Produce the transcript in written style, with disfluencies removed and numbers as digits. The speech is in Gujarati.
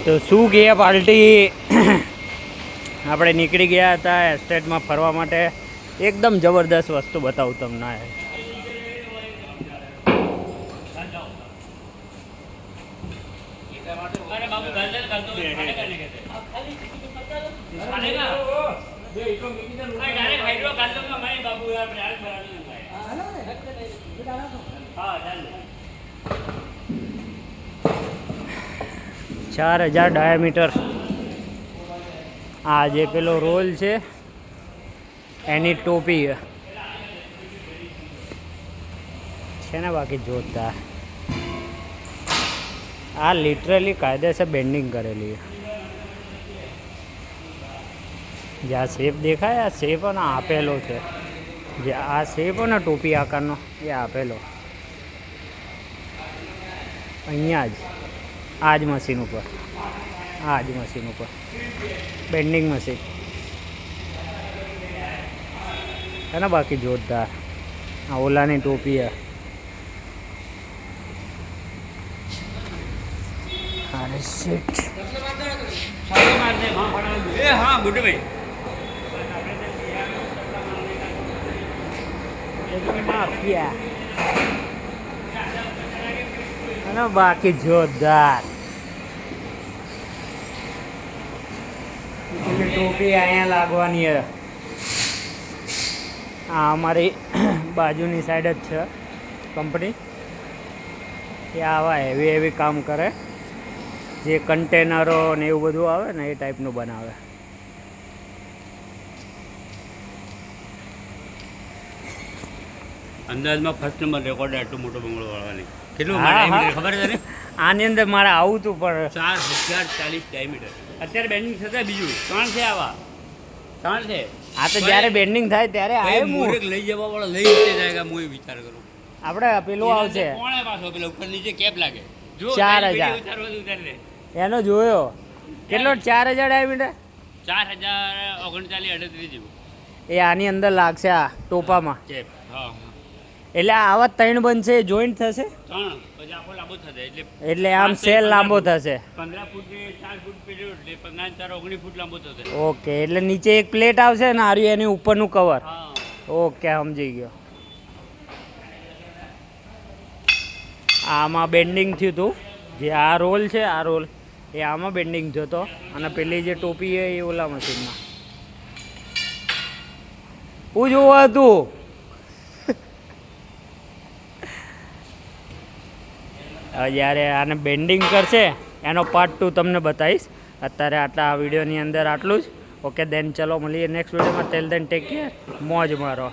તો શું ગયા પાર્ટી આપણે નીકળી ગયા હતા એસ્ટેટમાં ફરવા માટે. એકદમ જબરદસ્ત વસ્તુ બતાવું તમને. ચાર 4000 ડાયામીટર. આ જે પેલો રોલ છે એની ટોપી છે ને બાકી જોરદાર. આ લિટરલી કાયદેસર બેન્ડિંગ કરેલી. જે આ શેપ દેખાય આ શેપ અને આપેલો છે. જે આ શેપ ને ટોપી આકારનો એ આપેલો અહીંયા જ આ જ મશીન ઉપર. આ જ મશીન ઉપર બેન્ડિંગ મશીન है ना. बाकी जोरदार. हाँ ओला ની टोपी है. अरे शिट. हाँ गुड भाई माफिया है ना. बाकी जोरदार. टोपी અહીંયા લાગવાની है. આ અમારી બાજુની સાઈડ જ છે કંપની. એ આવા હેવી હેવી કામ કરે. જે કન્ટેનરો ને એવું બધું આવે ને એ ટાઈપનું બનાવે. અંદાજમાં ફર્સ્ટ નંબર રેકોર્ડ આટલો મોટો બંગલો વાળવાની કેટલું ખબર છે ને. આની અંદર મારે આવું હતું પણ 4040 ડાયમીટર અત્યારે બેન્ડિંગ થતા બીજું 3 છે આવા 3 છે. આ તો જ્યારે બેન્ડિંગ થાય ત્યારે આવે. મોરેક લઈ જવા વાળો લઈ જતે જાયગા હું વિચાર કરું. આપણે પેલું આવશે કોણે પાછો પેલો ઉપર નીચે કેપ લાગે જો 4000 ઉતાર લે. એનો જોયો કેટલો 4000 ડાયામીટર 4039 જેવું એ આની અંદર લાગશે આ ટોપામાં. કેપ હા એટલે આવા 3 બનશે જોઈન્ટ થશે 3 પછી આખો લાંબો થશે એટલે આમ સેલ લાંબો થશે. 15 ફૂટ ને 4 ફૂટ પેલું એટલે 15 4 19 ફૂટ લાંબો થશે. ઓકે એટલે નીચે એક પ્લેટ આવશે ને આર્યું એની ઉપરનું કવર. હા ઓકે સમજી ગયો. આમાં બેન્ડિંગ થયું હતું. જે આ રોલ છે આ રોલ એ આમાં બેન્ડિંગ થયો હતો અને પેલી જે ટોપી છે એ ઓલા મશીનમાં. હું જોવા હતું હવે જ્યારે આને બેન્ડિંગ કરશે એનો પાર્ટ 2 તમને બતાવીશ. અત્યારે આટલા આ વિડીયોની અંદર આટલું જ. ઓકે દેન ચલો મળીએ નેક્સ્ટ વિડીયોમાં. ટેલ દેન ટેક કેર. મોજ મારો.